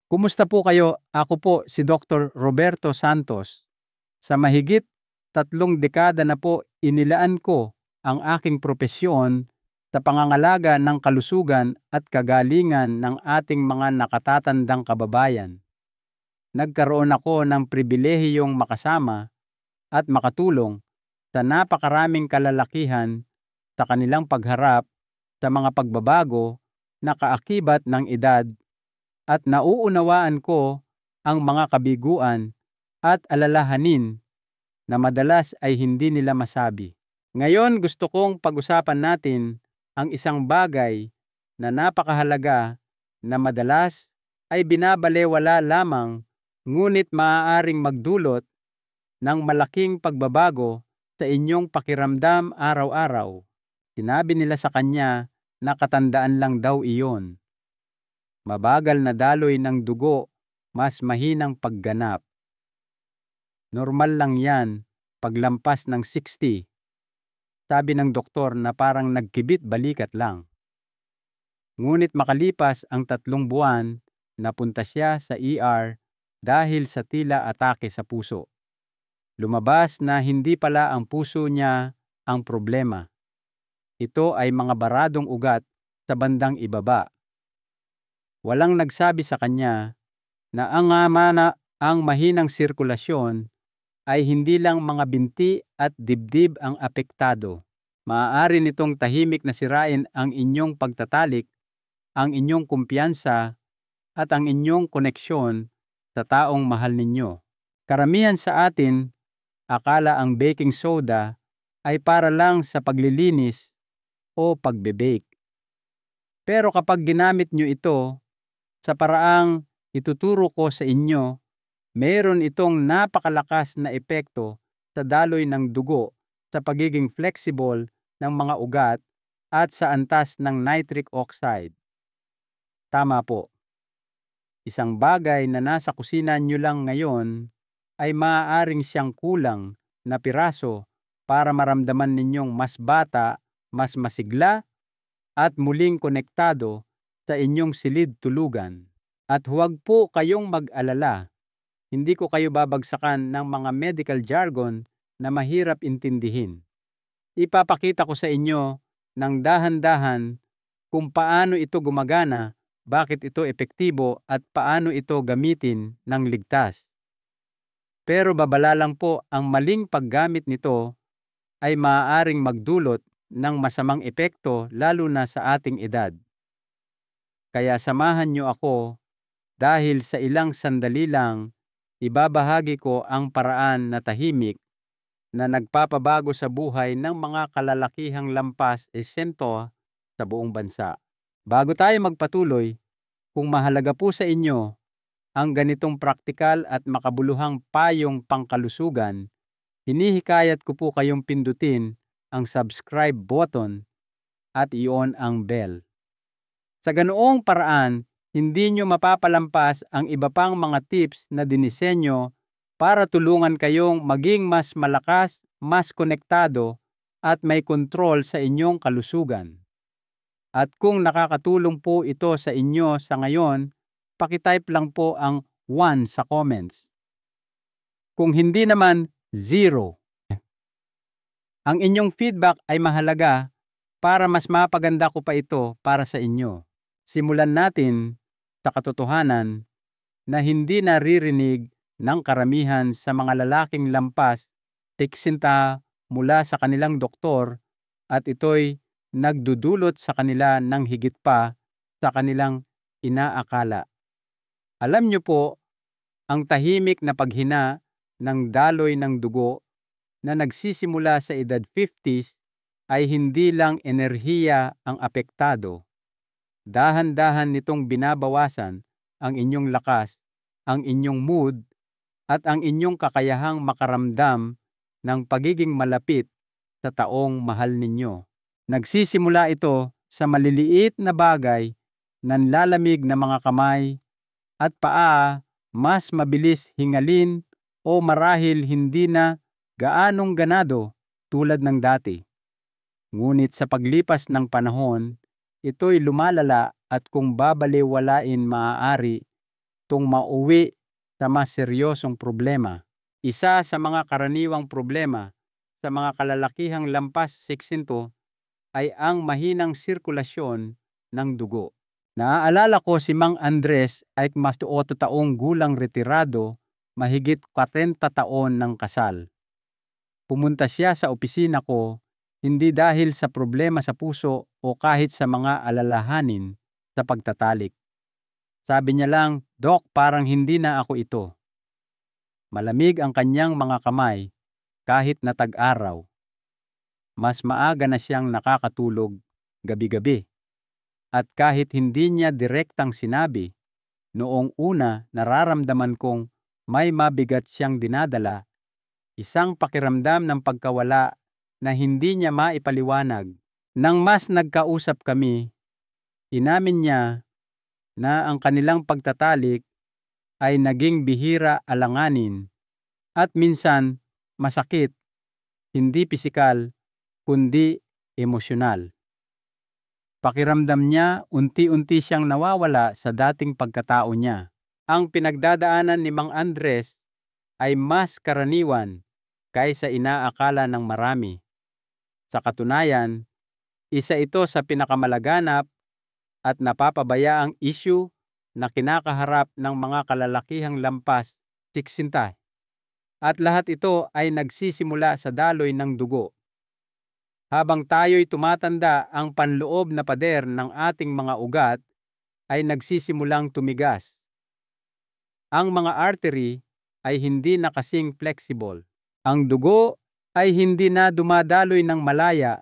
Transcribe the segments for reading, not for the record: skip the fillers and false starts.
Kumusta po kayo? Ako po si Dr. Roberto Santos. Sa mahigit 3 dekada na po inilaan ko ang aking propesyon sa pangangalaga ng kalusugan at kagalingan ng ating mga nakatatandang kababayan. Nagkaroon ako ng pribilehiyong makasama at makatulong sa napakaraming kalalakihan sa kanilang pagharap sa mga pagbabago na kaakibat ng edad, at nauunawaan ko ang mga kabiguan at alalahanin na madalas ay hindi nila masabi. Ngayon gusto kong pag-usapan natin ang isang bagay na napakahalaga na madalas ay binabalewala lamang, ngunit maaaring magdulot ng malaking pagbabago sa inyong pakiramdam araw-araw. Sinabi nila sa kanya na katandaan lang daw iyon. Mabagal na daloy ng dugo, mas mahinang pagganap. Normal lang yan paglampas ng 60. Sabi ng doktor na parang nagkibit balikat lang. Ngunit makalipas ang 3 buwan, napunta siya sa ER dahil sa tila atake sa puso. Lumabas na hindi pala ang puso niya ang problema. Ito ay mga baradong ugat sa bandang ibaba. Walang nagsabi sa kanya na ang mahinang sirkulasyon ay hindi lang mga binti at dibdib ang apektado. Maaari nitong tahimik na sirain ang inyong pagtatalik, ang inyong kumpiyansa, at ang inyong koneksyon sa taong mahal ninyo. Karamihan sa atin, akala ang baking soda ay para lang sa paglilinis o pagbe-bake. Pero kapag ginamit nyo ito sa paraang ituturo ko sa inyo, mayroon itong napakalakas na epekto sa daloy ng dugo, sa pagiging flexible ng mga ugat, at sa antas ng nitric oxide. Tama po. Isang bagay na nasa kusina nyo lang ngayon ay maaaring siyang kulang na piraso para maramdaman ninyong mas bata, mas masigla, at muling konektado sa inyong silid tulugan. At huwag po kayong mag-alala. Hindi ko kayo babagsakan ng mga medical jargon na mahirap intindihin. Ipapakita ko sa inyo ng dahan-dahan kung paano ito gumagana, bakit ito epektibo, at paano ito gamitin ng ligtas. Pero babala lang po, ang maling paggamit nito ay maaaring magdulot ng masamang epekto lalo na sa ating edad. Kaya samahan niyo ako dahil sa ilang sandali lang ibabahagi ko ang paraan na tahimik na nagpapabago sa buhay ng mga kalalakihang lampas esento sa buong bansa. Bago tayo magpatuloy, kung mahalaga po sa inyo ang ganitong praktikal at makabuluhang payong pangkalusugan, hinihikayat ko po kayong pindutin ang subscribe button at i-on ang bell. Sa ganoong paraan, hindi nyo mapapalampas ang iba pang mga tips na dinisenyo para tulungan kayong maging mas malakas, mas konektado, at may kontrol sa inyong kalusugan. At kung nakakatulong po ito sa inyo sa ngayon, pakitype lang po ang 1 sa comments. Kung hindi naman, 0. Ang inyong feedback ay mahalaga para mas mapaganda ko pa ito para sa inyo. Simulan natin sa katotohanan na hindi naririnig ng karamihan sa mga lalaking lampas tiksinta mula sa kanilang doktor, at ito'y nagdudulot sa kanila ng higit pa sa kanilang inaakala. Alam niyo po, ang tahimik na paghina ng daloy ng dugo na nagsisimula sa edad 50s ay hindi lang enerhiya ang apektado. Dahan-dahan nitong binabawasan ang inyong lakas, ang inyong mood, at ang inyong kakayahang makaramdam ng pagiging malapit sa taong mahal ninyo. Nagsisimula ito sa maliliit na bagay, nanlalamig na mga kamay at paa, mas mabilis hingalin, o marahil hindi na gaanong ganado tulad ng dati. Ngunit sa paglipas ng panahon, ito'y lumalala, at kung babalewalain, maaari tung mauwi sa mas seryosong problema. Isa sa mga karaniwang problema sa mga kalalakihang lampas siksinto ay ang mahinang sirkulasyon ng dugo. Naaalala ko si Mang Andres ay mas 8 taong gulang retirado, mahigit 40 taon ng kasal. Pumunta siya sa opisina ko hindi dahil sa problema sa puso o kahit sa mga alalahanin sa pagtatalik. Sabi niya lang, "Dok, parang hindi na ako ito." Malamig ang kanyang mga kamay kahit na tag-araw. Mas maaga na siyang nakakatulog gabi-gabi. At kahit hindi niya direktang sinabi, noong una nararamdaman kong may mabigat siyang dinadala, isang pakiramdam ng pagkawala na hindi niya maipaliwanag. Nang mas nagkausap kami, inamin niya na ang kanilang pagtatalik ay naging bihira alanganin at minsan masakit, hindi pisikal, kundi emosyonal. Pakiramdam niya unti-unti siyang nawawala sa dating pagkatao niya. Ang pinagdadaanan ni Mang Andres ay mas karaniwan kaysa inaakala ng marami. Sa katunayan, isa ito sa pinakamalaganap at napapabayaang issue na kinakaharap ng mga kalalakihang lampas 60. At lahat ito ay nagsisimula sa daloy ng dugo. Habang tayo'y tumatanda, ang panloob na pader ng ating mga ugat ay nagsisimulang tumigas. Ang mga artery ay hindi na kasing flexible. Ang dugo ay hindi na dumadaloy ng malaya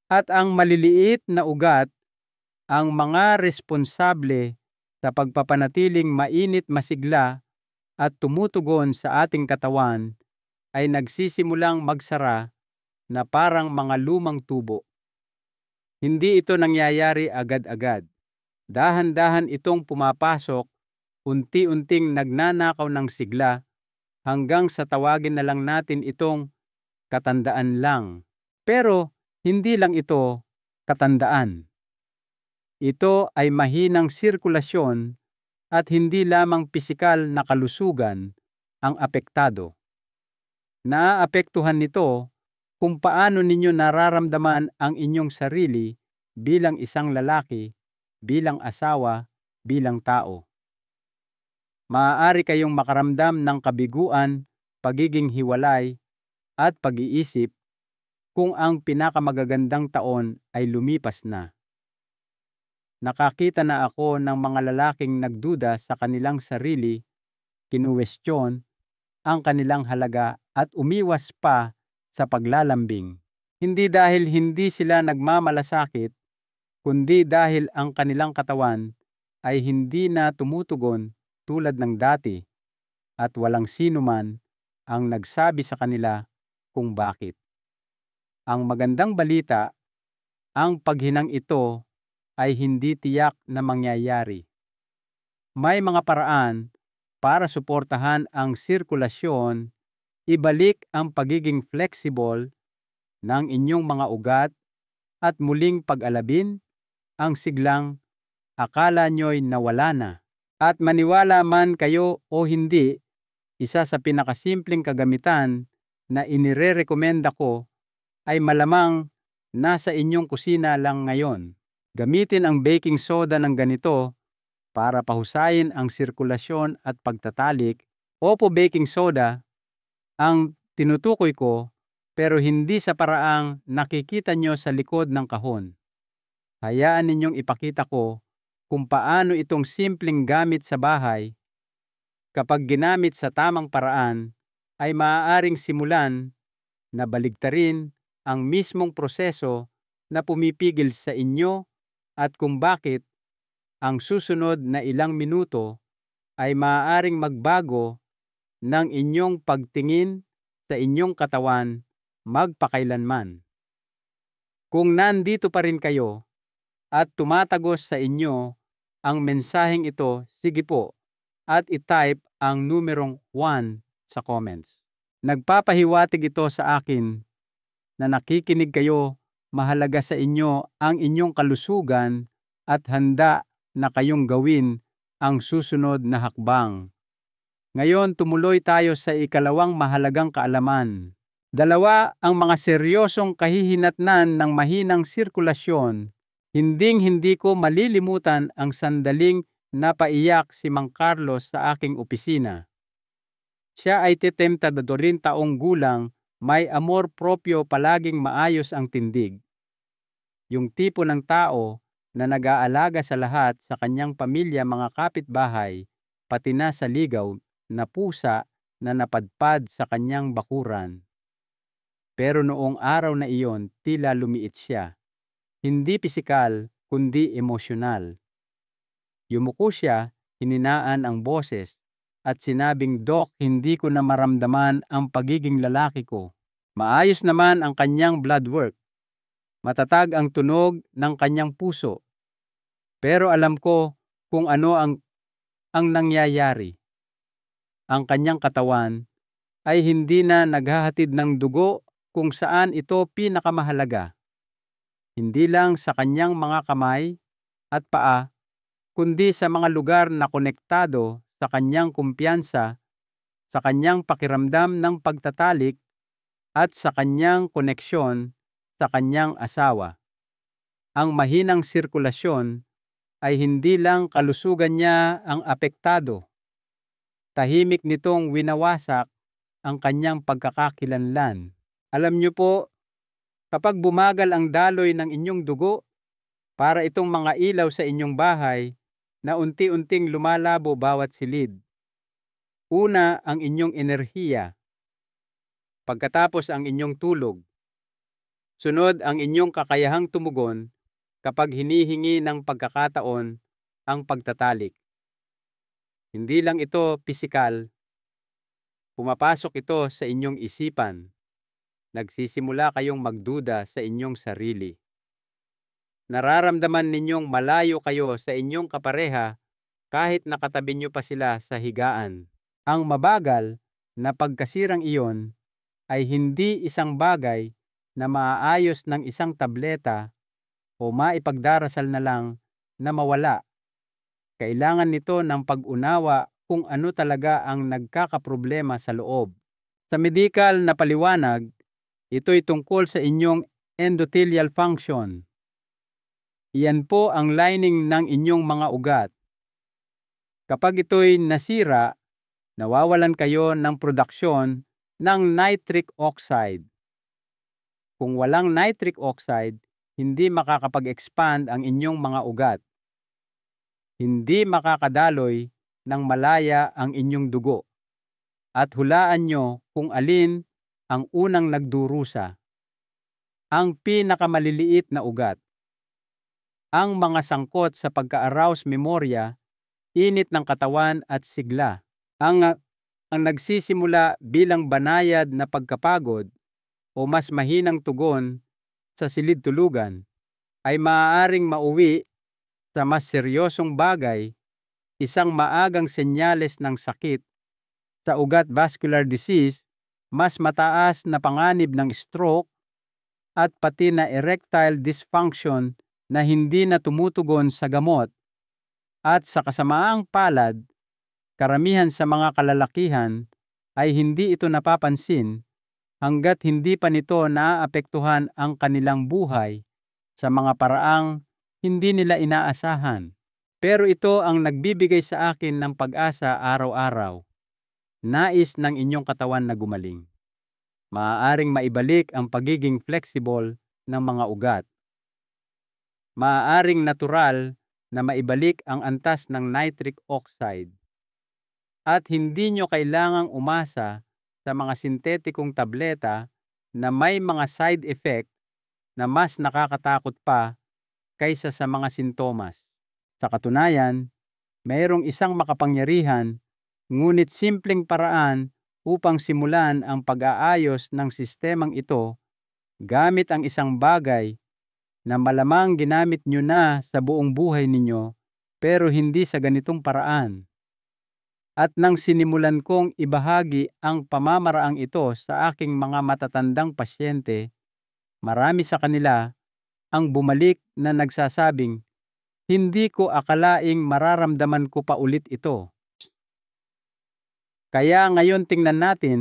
at ang maliliit na ugat, ang mga responsable sa pagpapanatiling mainit masigla at tumutugon sa ating katawan, ay nagsisimulang magsara na parang mga lumang tubo. Hindi ito nangyayari agad-agad. Dahan-dahan itong pumapasok, unti-unting nagnanakaw ng sigla, hanggang sa tawagin na lang natin itong katandaan lang. Pero hindi lang ito katandaan. Ito ay mahinang sirkulasyon at hindi lamang pisikal na kalusugan ang apektado. Naaapektuhan nito kung paano ninyo nararamdaman ang inyong sarili bilang isang lalaki, bilang asawa, bilang tao. Maaari kayong makaramdam ng kabiguan, pagiging hiwalay, at pag-iisip kung ang pinakamagagandang taon ay lumipas na. Nakakita na ako ng mga lalaking nagduda sa kanilang sarili, kinuwestiyon ang kanilang halaga at umiwas pa sa paglalambing. Hindi dahil hindi sila nagmamalasakit, kundi dahil ang kanilang katawan ay hindi na tumutugon tulad ng dati at walang sino man ang nagsabi sa kanila kung bakit. Ang magandang balita, ang paghinang ito ay hindi tiyak na mangyayari. May mga paraan para suportahan ang sirkulasyon, ibalik ang pagiging flexible ng inyong mga ugat at muling pag-alabin ang siglang akala nyo'y nawala na. At maniwala man kayo o hindi, isa sa pinakasimpleng kagamitan na inirerekomenda ko ay malamang nasa inyong kusina lang ngayon. Gamitin ang baking soda ng ganito para pahusayin ang sirkulasyon at pagtatalik. Opo, baking soda ang tinutukoy ko, pero hindi sa paraang nakikita nyo sa likod ng kahon. Hayaan ninyong ipakita ko kung paano itong simpleng gamit sa bahay, kapag ginamit sa tamang paraan, ay maaaring simulan na baligtarin ang mismong proseso na pumipigil sa inyo at kung bakit ang susunod na ilang minuto ay maaaring magbago ng inyong pagtingin sa inyong katawan magpakailanman. Kung nandito pa rin kayo at tumatagos sa inyo ang mensaheng ito, sige po at i-type ang numerong 1 sa comments. Nagpapahiwatig ito sa akin na nakikinig kayo, mahalaga sa inyo ang inyong kalusugan at handa na kayong gawin ang susunod na hakbang. Ngayon tumuloy tayo sa ikalawang mahalagang kaalaman. Dalawa ang mga seryosong kahihinatnan ng mahinang sirkulasyon. Hinding-hindi ko malilimutan ang sandaling napaiyak si Mang Carlos sa aking opisina. Siya ay 72 taong gulang, may amor propyo, palaging maayos ang tindig. Yung tipo ng tao na nag-aalaga sa lahat, sa kanyang pamilya, mga kapitbahay, pati na sa ligaw na pusa na napadpad sa kanyang bakuran. Pero noong araw na iyon, tila lumiit siya. Hindi pisikal, kundi emosyonal. Yumuko siya, hininaan ang boses, at sinabing, "Dok, hindi ko na maramdaman ang pagiging lalaki ko." Maayos naman ang kanyang blood work. Matatag ang tunog ng kanyang puso. Pero alam ko kung ano ang nangyayari. Ang kanyang katawan ay hindi na naghahatid ng dugo kung saan ito pinakamahalaga. Hindi lang sa kanyang mga kamay at paa, kundi sa mga lugar na konektado sa kanyang kumpiyansa, sa kanyang pakiramdam ng pagtatalik, at sa kanyang koneksyon sa kanyang asawa. Ang mahinang sirkulasyon ay hindi lang kalusugan niya ang apektado. Tahimik nitong winawasak ang kanyang pagkakakilanlan. Alam niyo po, kapag bumagal ang daloy ng inyong dugo, para itong mga ilaw sa inyong bahay na unti-unting lumalabo bawat silid. Una, ang inyong enerhiya. Pagkatapos, ang inyong tulog. Sunod, ang inyong kakayahang tumugon kapag hinihingi ng pagkakataon ang pagtatalik. Hindi lang ito pisikal, pumapasok ito sa inyong isipan. Nagsisimula kayong magduda sa inyong sarili. Nararamdaman ninyong malayo kayo sa inyong kapareha kahit nakatabi nyo pa sila sa higaan. Ang mabagal na pagkasirang iyon ay hindi isang bagay na maaayos ng isang tableta o maipagdarasal na lang na mawala. Kailangan nito ng pag-unawa kung ano talaga ang nagkakaproblema sa loob. Sa medikal na paliwanag, ito'y tungkol sa inyong endothelial function. Iyan po ang lining ng inyong mga ugat. Kapag ito'y nasira, nawawalan kayo ng produksyon ng nitric oxide. Kung walang nitric oxide, hindi makakapag-expand ang inyong mga ugat. Hindi makakadaloy ng malaya ang inyong dugo. At hulaan nyo kung alin ang unang nagdurusa. Ang pinakamaliliit na ugat. Ang mga sangkot sa pagka-arouse memorya, init ng katawan at sigla. Ang nagsisimula bilang banayad na pagkapagod o mas mahinang tugon sa silid tulugan ay maaaring mauwi sa mas seryosong bagay, isang maagang senyales ng sakit sa ugat, vascular disease, mas mataas na panganib ng stroke, at pati na erectile dysfunction na hindi na tumutugon sa gamot. At sa kasamaang palad, karamihan sa mga kalalakihan ay hindi ito napapansin hanggat hindi pa nito naaapektuhan ang kanilang buhay sa mga paraang hindi nila inaasahan. Pero ito ang nagbibigay sa akin ng pag-asa araw-araw. Nais ng inyong katawan na gumaling. Maaaring maibalik ang pagiging flexible ng mga ugat. Maaaring natural na maibalik ang antas ng nitric oxide. At hindi nyo kailangang umasa sa mga sintetikong tableta na may mga side effect na mas nakakatakot pa kaysa sa mga sintomas. Sa katunayan, mayroong isang makapangyarihan ngunit simpleng paraan upang simulan ang pag-aayos ng sistemang ito gamit ang isang bagay na malamang ginamit nyo na sa buong buhay ninyo pero hindi sa ganitong paraan. At nang sinimulan kong ibahagi ang pamamaraang ito sa aking mga matatandang pasyente, marami sa kanila ang bumalik na nagsasabing, Hindi ko akalaing mararamdaman ko pa ulit ito. Kaya ngayon tingnan natin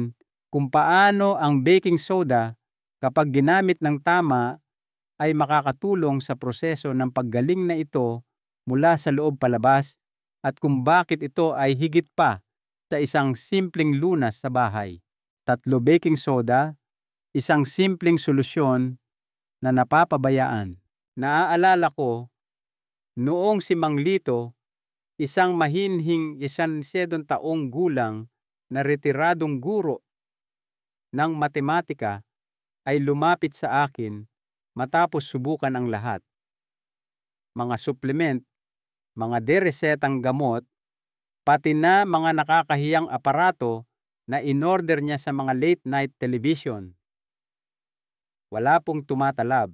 kung paano ang baking soda kapag ginamit ng tama ay makakatulong sa proseso ng paggaling na ito mula sa loob palabas at kung bakit ito ay higit pa sa isang simpleng lunas sa bahay. 3 baking soda, isang simpleng solusyon na napapabayaan. Naaalala ko, noong si Mang Lito, isang mahinhing 17 taong gulang na retiradong guro ng matematika ay lumapit sa akin matapos subukan ang lahat. Mga supplement, mga deresetang gamot, pati na mga nakakahiyang aparato na in-order niya sa mga late night television. Wala pong tumatalab,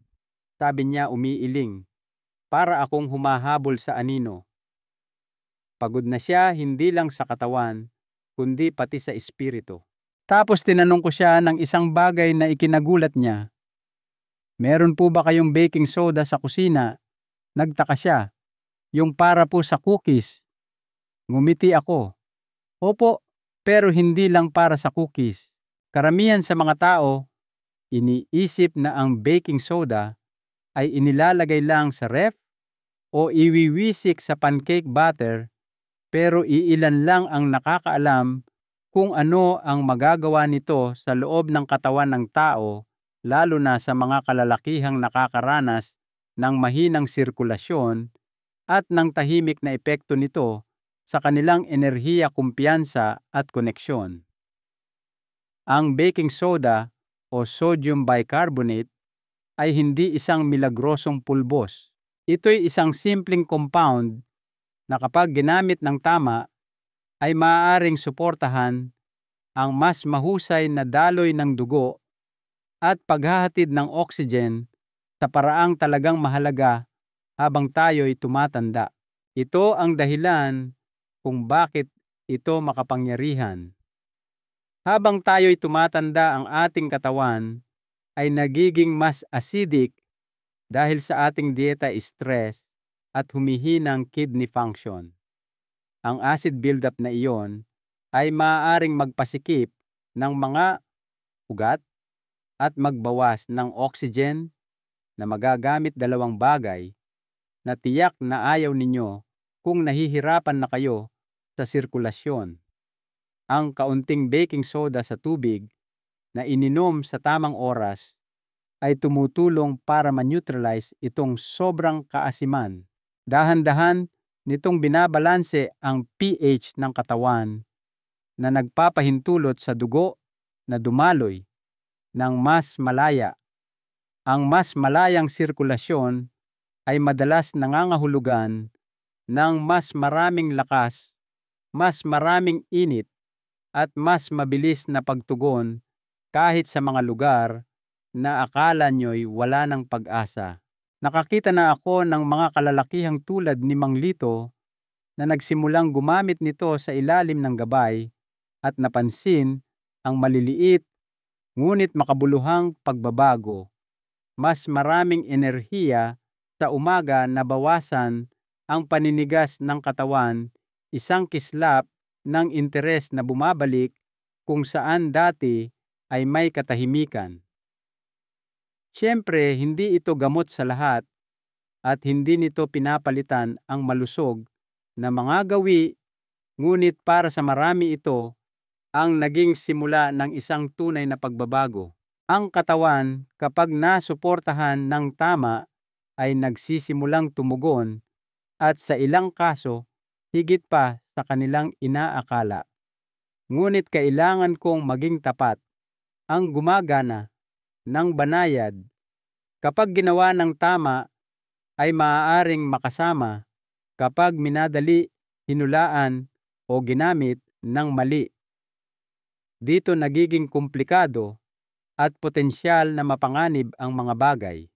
sabi niya umiiling, para akong humahabol sa anino. Pagod na siya hindi lang sa katawan, kundi pati sa espiritu. Tapos tinanong ko siya ng isang bagay na ikinagulat niya. Meron po ba kayong baking soda sa kusina? Nagtaka siya. Yung para po sa cookies. Ngumiti ako. Opo, pero hindi lang para sa cookies. Karamihan sa mga tao, iniisip na ang baking soda ay inilalagay lang sa ref o iwiwisik sa pancake batter, pero iilan lang ang nakakaalam kung ano ang magagawa nito sa loob ng katawan ng tao, lalo na sa mga kalalakihang nakakaranas ng mahinang sirkulasyon at ng tahimik na epekto nito sa kanilang enerhiya, kumpiyansa at koneksyon. Ang baking soda o sodium bicarbonate ay hindi isang milagrosong pulbos. Ito'y isang simpleng compound na kapag ginamit ng tama ay maaaring suportahan ang mas mahusay na daloy ng dugo at paghahatid ng oxygen sa paraang talagang mahalaga habang tayo'y tumatanda. Ito ang dahilan kung bakit ito makapangyarihan. Habang tayo'y tumatanda, ang ating katawan ay nagiging mas acidic dahil sa ating dieta, stress at humihinang kidney function. Ang acid buildup na iyon ay maaaring magpasikip ng mga ugat at magbawas ng oxygen na magagamit. Dalawang bagay na tiyak na ayaw ninyo kung nahihirapan na kayo sa sirkulasyon. Ang kaunting baking soda sa tubig na ininom sa tamang oras ay tumutulong para ma-neutralize itong sobrang kaasiman. Dahan-dahan nitong binabalanse ang pH ng katawan na nagpapahintulot sa dugo na dumaloy ng mas malaya. Ang mas malayang sirkulasyon ay madalas nangangahulugan ng mas maraming lakas, mas maraming init, at mas mabilis na pagtugon kahit sa mga lugar na akala nyo'y wala ng pag-asa. Nakakita na ako ng mga kalalakihang tulad ni Mang Lito na nagsimulang gumamit nito sa ilalim ng gabay at napansin ang maliliit ngunit makabuluhang pagbabago. Mas maraming enerhiya sa umaga, na bawasan ang paninigas ng katawan, isang kislap ng interes na bumabalik kung saan dati ay may katahimikan. Siyempre, hindi ito gamot sa lahat at hindi nito pinapalitan ang malusog na mga gawi, ngunit para sa marami ito ang naging simula ng isang tunay na pagbabago. Ang katawan, kapag nasuportahan ng tama, ay nagsisimulang tumugon at sa ilang kaso, higit pa sa kanilang inaakala. Ngunit kailangan kong maging tapat. Ang gumagana ng banayad, kapag ginawa ng tama, ay maaaring makasama kapag minadali, hinulaan o ginamit ng mali. Dito nagiging komplikado at potensyal na mapanganib ang mga bagay.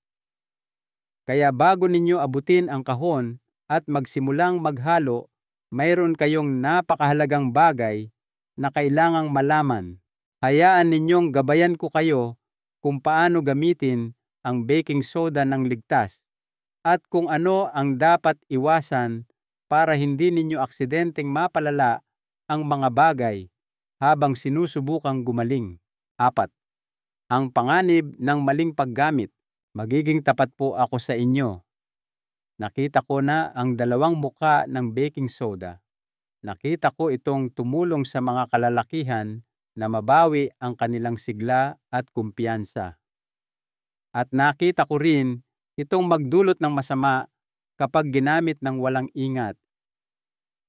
Kaya bago ninyo abutin ang kahon at magsimulang maghalo, mayroon kayong napakahalagang bagay na kailangang malaman. Hayaan ninyong gabayan ko kayo kung paano gamitin ang baking soda ng ligtas. at kung ano ang dapat iwasan para hindi ninyo aksidenteng mapalala ang mga bagay habang sinusubukang gumaling. 4. Ang panganib ng maling paggamit. Magiging tapat po ako sa inyo. Nakita ko na ang dalawang muka ng baking soda. Nakita ko itong tumulong sa mga kalalakihan na mabawi ang kanilang sigla at kumpiyansa. At nakita ko rin itong magdulot ng masama kapag ginamit ng walang ingat.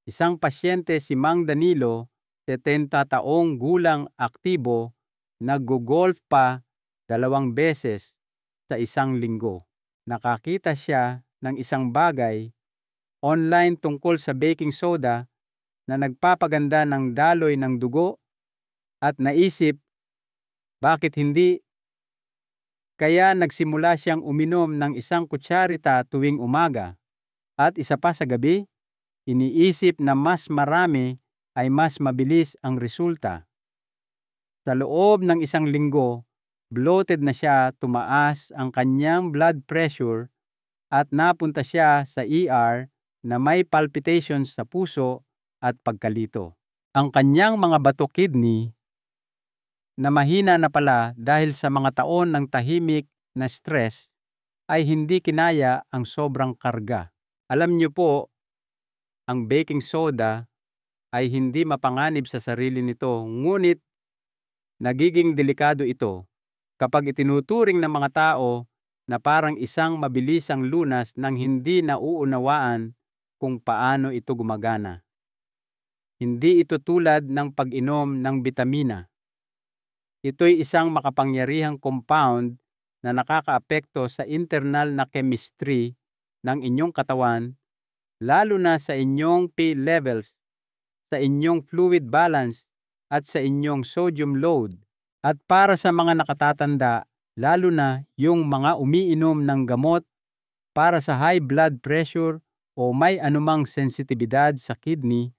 Isang pasyente si Mang Danilo, 70 taong gulang, aktibo, nag-golf pa 2 beses sa isang linggo. Nakakita siya ng isang bagay online tungkol sa baking soda na nagpapaganda ng daloy ng dugo at naisip, bakit hindi? Kaya nagsimula siyang uminom ng 1 kutsarita tuwing umaga at isa pa sa gabi. Iniisip na mas marami ay mas mabilis ang resulta. Sa loob ng 1 linggo, bloated na siya, tumaas ang kanyang blood pressure at napunta siya sa ER na may palpitations sa puso at pagkalito. Ang kanyang mga bato kidney na mahina na pala dahil sa mga taon ng tahimik na stress ay hindi kinaya ang sobrang karga. Alam niyo po, ang baking soda ay hindi mapanganib sa sarili nito, ngunit nagiging delikado ito kapag itinuturing ng mga tao na parang isang mabilisang lunas nang hindi nauunawaan kung paano ito gumagana. Hindi ito tulad ng pag-inom ng bitamina. Ito'y isang makapangyarihang compound na nakakaapekto sa internal na chemistry ng inyong katawan, lalo na sa inyong pH levels, sa inyong fluid balance at sa inyong sodium load. At para sa mga nakatatanda, lalo na yung mga umiinom ng gamot para sa high blood pressure o may anumang sensitibidad sa kidney,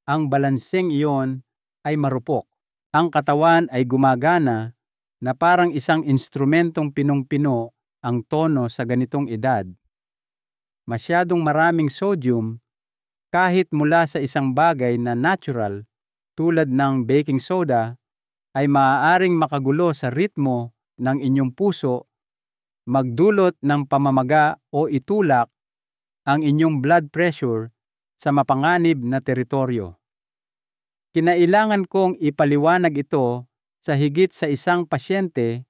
ang balanseng iyon ay marupok. Ang katawan ay gumagana na parang isang instrumentong pinong-pino ang tono sa ganitong edad. Masyadong maraming sodium kahit mula sa isang bagay na natural tulad ng baking soda ay maaaring makagulo sa ritmo ng inyong puso, magdulot ng pamamaga o itulak ang inyong blood pressure sa mapanganib na teritoryo. Kinailangan kong ipaliwanag ito sa higit sa isang pasyente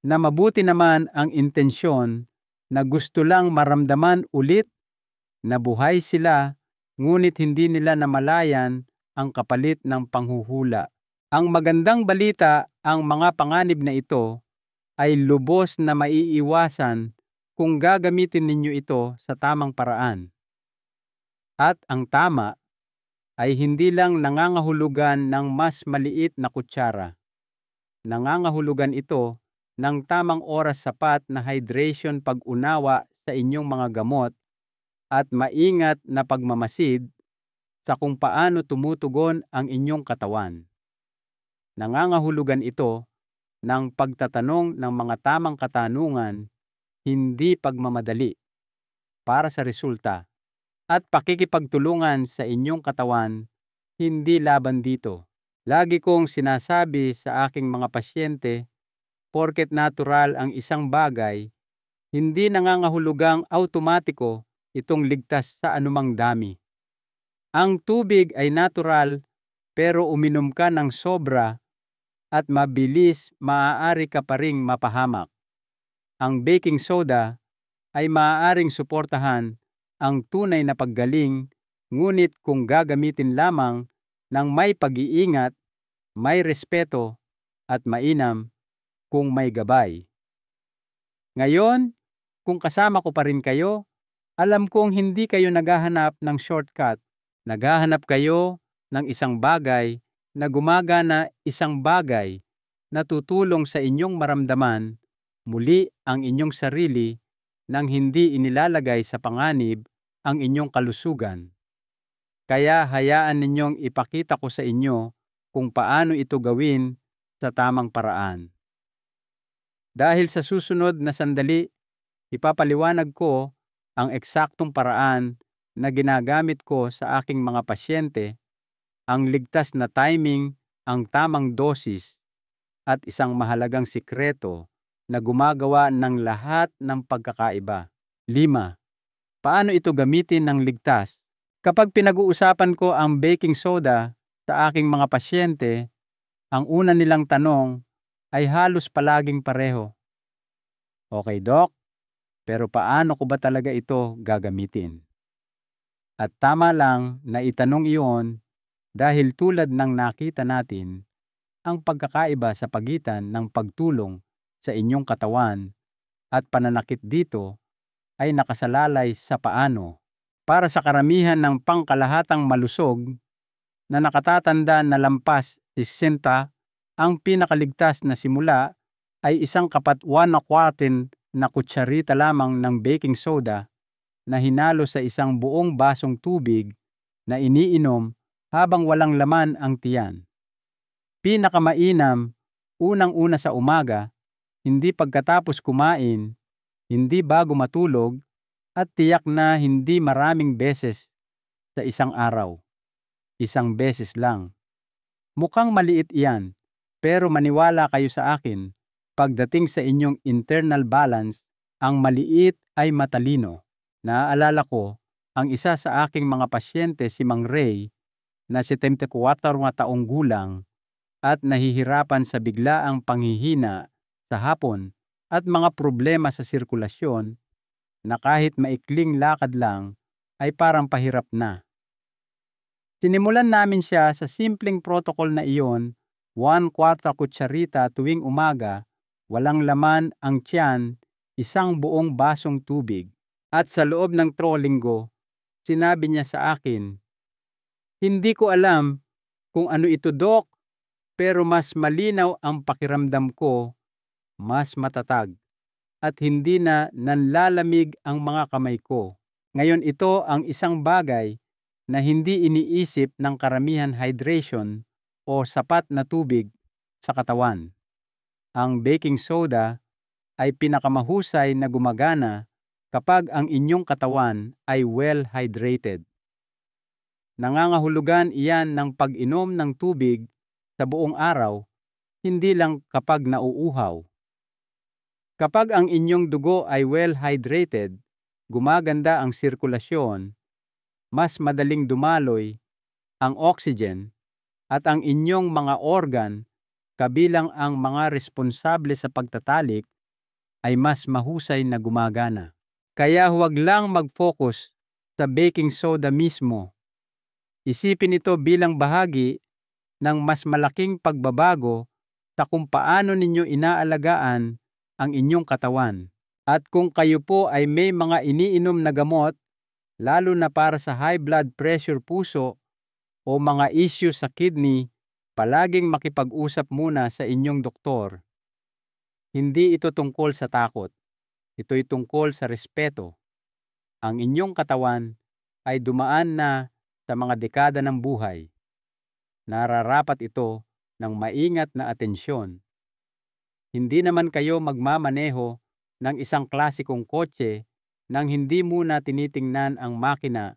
na mabuti naman ang intensyon na gusto lang maramdaman ulit na buhay sila, ngunit hindi nila namalayan ang kapalit ng panghuhula. Ang magandang balita, ang mga panganib na ito ay lubos na maiiwasan kung gagamitin ninyo ito sa tamang paraan. At ang tama ay hindi lang nangangahulugan ng mas maliit na kutsara. Nangangahulugan ito ng tamang oras, sapat na hydration, pag-unawa sa inyong mga gamot, at maingat na pagmamasid sa kung paano tumutugon ang inyong katawan. Nangangahulugan ito ng pagtatanong ng mga tamang katanungan, hindi pagmamadali para sa resulta, at pakikipagtulungan sa inyong katawan, hindi laban dito. Lagi kong sinasabi sa aking mga pasyente, porket natural ang isang bagay, hindi nangangahulugang automatiko itong ligtas sa anumang dami. Ang tubig ay natural, pero uminom ka ng sobra at mabilis, maaari ka pa ring mapahamak. Ang baking soda ay maaaring suportahan ang tunay na paggaling, ngunit kung gagamitin lamang ng may pag-iingat, may respeto, at mainam, kung may gabay. Ngayon, kung kasama ko pa rin kayo, alam kong hindi kayo naghahanap ng shortcut. Naghahanap kayo ng isang bagay na gumagana, isang bagay na tutulong sa inyong maramdaman muli ang inyong sarili nang hindi inilalagay sa panganib ang inyong kalusugan. Kaya hayaan ninyong ipakita ko sa inyo kung paano ito gawin sa tamang paraan. Dahil sa susunod na sandali, ipapaliwanag ko ang eksaktong paraan na ginagamit ko sa aking mga pasyente, ang ligtas na timing, ang tamang dosis, at isang mahalagang sikreto na gumagawa ng lahat ng pagkakaiba. 5. Paano ito gamitin ng ligtas? Kapag pinag-uusapan ko ang baking soda sa aking mga pasyente, ang una nilang tanong ay halos palaging pareho. Okay, Doc, pero paano ko ba talaga ito gagamitin? At tama lang na itanong iyon dahil tulad ng nakita natin, ang pagkakaiba sa pagitan ng pagtulong sa inyong katawan at pananakit dito ay nakasalalay sa paano. Para sa karamihan ng pangkalahatang malusog na nakatatanda na lampas 60, ang pinakaligtas na simula ay isang kapatwan na kwatin na kutsarita lamang ng baking soda na hinalo sa isang buong basong tubig na iniinom habang walang laman ang tiyan. Pinakamainam, unang-una sa umaga, hindi pagkatapos kumain, hindi bago matulog, at tiyak na hindi maraming beses sa isang araw. Isang beses lang. Mukhang maliit iyan, pero maniwala kayo sa akin, pagdating sa inyong internal balance, ang maliit ay matalino. Naaalala ko, ang isa sa aking mga pasyente si Mang Ray, na 74 nga taong gulang, at nahihirapan sa biglaang panghihina sa hapon at mga problema sa sirkulasyon, na kahit maikling lakad lang ay parang pahirap na. Sinimulan namin siya sa simpleng protocol na iyon, 1/4 kutsarita tuwing umaga, walang laman ang tiyan, isang buong basong tubig. At sa loob ng 3 linggo, sinabi niya sa akin, "Hindi ko alam kung ano ito, Doc, pero mas malinaw ang pakiramdam ko, mas matatag, at hindi na nanlalamig ang mga kamay ko." Ngayon ito ang isang bagay na hindi iniisip ng karamihan: hydration o sapat na tubig sa katawan. Ang baking soda ay pinakamahusay na gumagana kapag ang inyong katawan ay well hydrated. Nangangahulugan iyan ng pag-inom ng tubig sa buong araw, hindi lang kapag nauuhaw. Kapag ang inyong dugo ay well hydrated, gumaganda ang sirkulasyon, mas madaling dumaloy ang oxygen, at ang inyong mga organ, kabilang ang mga responsable sa pagtatalik, ay mas mahusay na gumagana. Kaya huwag lang mag-focus sa baking soda mismo. Isipin ito bilang bahagi ng mas malaking pagbabago sa kung paano ninyo inaalagaan ang inyong katawan. At kung kayo po ay may mga iniinom na gamot, lalo na para sa high blood pressure, puso, o mga issue sa kidney, palaging makipag-usap muna sa inyong doktor. Hindi ito tungkol sa takot. Ito'y tungkol sa respeto. Ang inyong katawan ay dumaan na sa mga dekada ng buhay. Nararapat ito ng maingat na atensyon. Hindi naman kayo magmamaneho ng isang klasikong kotse nang hindi muna tinitingnan ang makina.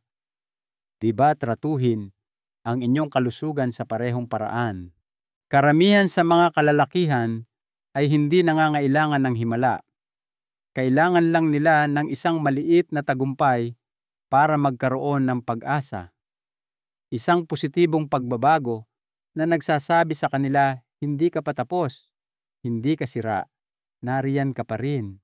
Diba tratuhin ang inyong kalusugan sa parehong paraan? Karamihan sa mga kalalakihan ay hindi nangangailangan ng himala. Kailangan lang nila ng isang maliit na tagumpay para magkaroon ng pag-asa. Isang positibong pagbabago na nagsasabi sa kanila, hindi ka pa tapos, hindi ka sira, nariyan ka pa rin.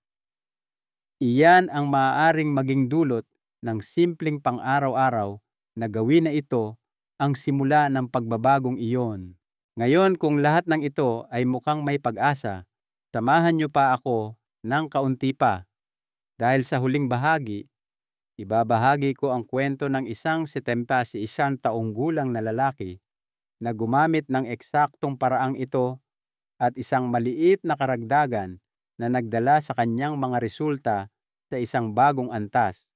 Iyan ang maaaring maging dulot ng simpleng pang-araw-araw na gawin na ito ang simula ng pagbabagong iyon. Ngayon, kung lahat ng ito ay mukhang may pag-asa, samahan niyo pa ako ng kaunti pa, dahil sa huling bahagi, ibabahagi ko ang kwento ng isang 71 taong gulang na lalaki na gumamit ng eksaktong paraang ito at isang maliit na karagdagan na nagdala sa kanyang mga resulta sa isang bagong antas.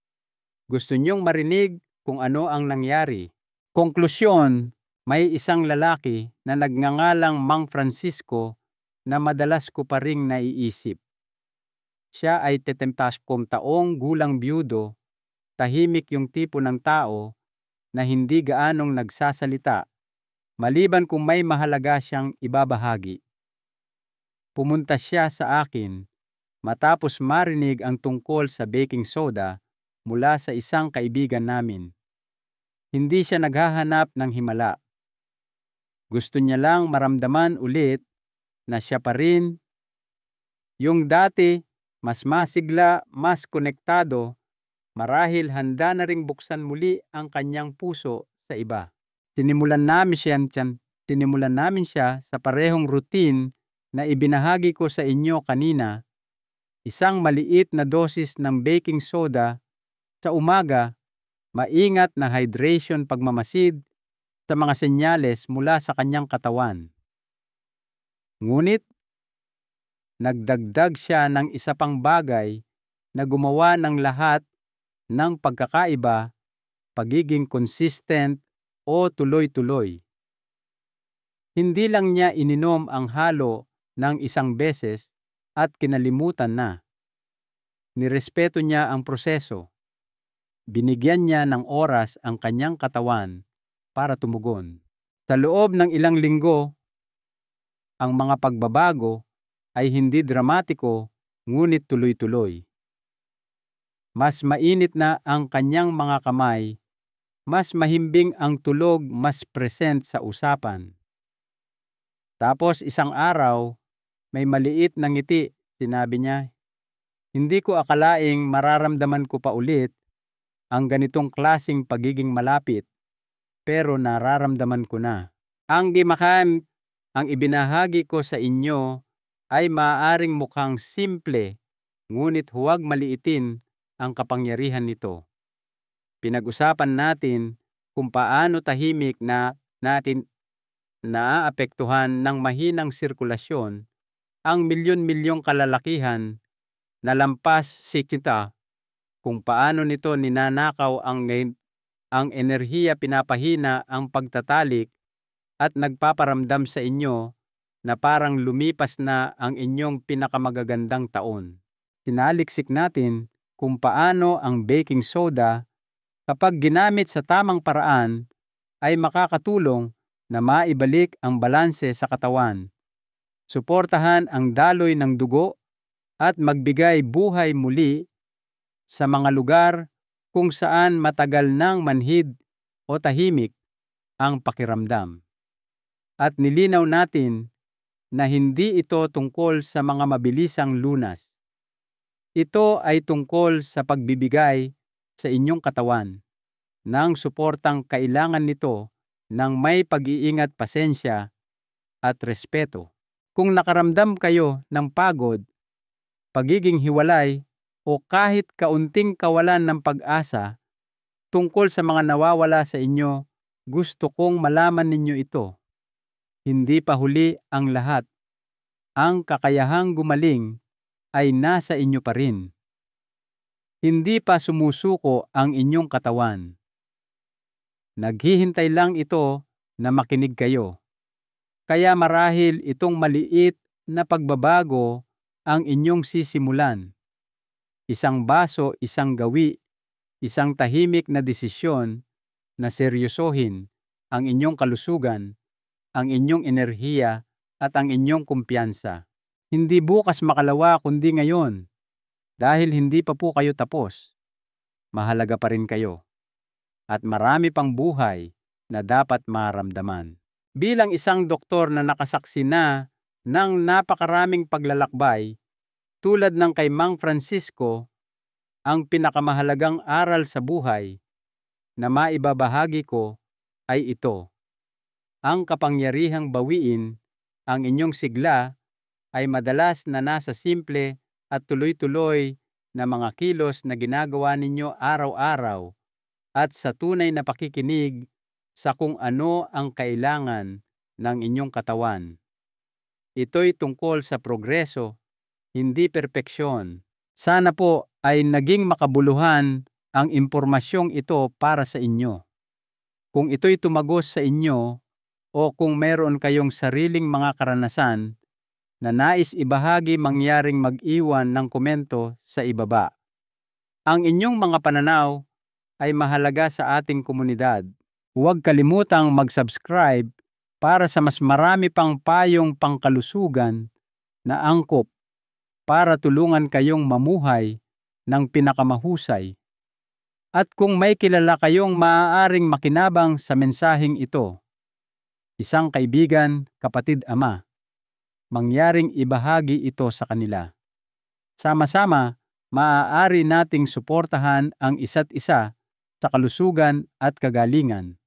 Gusto niyong marinig kung ano ang nangyari? Konklusyon, may isang lalaki na nagngangalang Mang Francisco na madalas ko pa ring naiisip. Siya ay 70 taong gulang biyudo tahimik yung tipo ng tao na hindi gaanong nagsasalita maliban kung may mahalaga siyang ibabahagi. Pumunta siya sa akin matapos marinig ang tungkol sa baking soda mula sa isang kaibigan namin. Hindi siya naghahanap ng himala. Gusto niya lang maramdaman ulit na siya pa rin yung dati, mas masigla, mas konektado, marahil handa na ring buksan muli ang kanyang puso sa iba. Sinimulan namin siya sa parehong routine na ibinahagi ko sa inyo kanina, isang maliit na dosis ng baking soda sa umaga, maingat na hydration pagmamasid sa mga senyales mula sa kanyang katawan. Ngunit, nagdagdag siya ng isa pang bagay na gumawa ng lahat ng pagkakaiba, pagiging consistent o tuloy-tuloy. Hindi lang niya ininom ang halo ng isang beses at kinalimutan na. Nirespeto niya ang proseso. Binigyan niya ng oras ang kanyang katawan para tumugon. Sa loob ng ilang linggo, ang mga pagbabago ay hindi dramatiko ngunit tuloy-tuloy. Mas mainit na ang kanyang mga kamay, mas mahimbing ang tulog, mas present sa usapan. Tapos isang araw, may maliit na ngiti, sinabi niya, "Hindi ko akalaing mararamdaman ko pa ulit ang ganitong klasing pagiging malapit, pero nararamdaman ko na. Ang ibinahagi ko sa inyo ay maaaring mukhang simple, ngunit huwag maliitin ang kapangyarihan nito. Pinag-usapan natin kung paano tahimik na natin naaapektuhan ng mahinang sirkulasyon ang milyon-milyong kalalakihan na lampas kita, kung paano nito ninanakaw ang enerhiya, pinapahina ang pagtatalik at nagpaparamdam sa inyo na parang lumipas na ang inyong pinakamagagandang taon. Sinaliksik natin kung paano ang baking soda, kapag ginamit sa tamang paraan, ay makakatulong na maibalik ang balanse sa katawan, suportahan ang daloy ng dugo at magbigay buhay muli sa mga lugar kung saan matagal nang manhid o tahimik ang pakiramdam. At nilinaw natin na hindi ito tungkol sa mga mabilisang lunas. Ito ay tungkol sa pagbibigay sa inyong katawan ng suportang kailangan nito ng may pag-iingat, pasensya at respeto. Kung nakaramdam kayo ng pagod, pagiging hiwalay o kahit kaunting kawalan ng pag-asa tungkol sa mga nawawala sa inyo, gusto kong malaman ninyo ito. Hindi pa huli ang lahat. Ang kakayahang gumaling ay nasa inyo pa rin. Hindi pa sumusuko ang inyong katawan. Naghihintay lang ito na makinig kayo. Kaya marahil itong maliit na pagbabago ang inyong sisimulan. Isang baso, isang gawi, isang tahimik na desisyon na seryosohin ang inyong kalusugan, ang inyong enerhiya at ang inyong kumpiyansa. Hindi bukas makalawa kundi ngayon. Dahil hindi pa po kayo tapos. Mahalaga pa rin kayo. At marami pang buhay na dapat maramdaman. Bilang isang doktor na nakasaksi na ng napakaraming paglalakbay, tulad ng kay Mang Francisco, ang pinakamahalagang aral sa buhay na maibabahagi ko ay ito. Ang kapangyarihang bawiin ang inyong sigla ay madalas na nasa simple at tuloy-tuloy na mga kilos na ginagawa ninyo araw-araw at sa tunay na pakikinig sa kung ano ang kailangan ng inyong katawan. Ito'y tungkol sa progreso, hindi perpeksyon. Sana po ay naging makabuluhan ang impormasyong ito para sa inyo. Kung ito'y tumagos sa inyo o kung meron kayong sariling mga karanasan na nais ibahagi, mangyaring mag-iwan ng komento sa ibaba. Ang inyong mga pananaw ay mahalaga sa ating komunidad. Huwag kalimutang mag-subscribe para sa mas marami pang payong pangkalusugan na angkop para tulungan kayong mamuhay ng pinakamahusay. At kung may kilala kayong maaaring makinabang sa mensaheng ito, isang kaibigan, kapatid, ama, mangyaring ibahagi ito sa kanila. Sama-sama, maaari nating suportahan ang isa't isa sa kalusugan at kagalingan.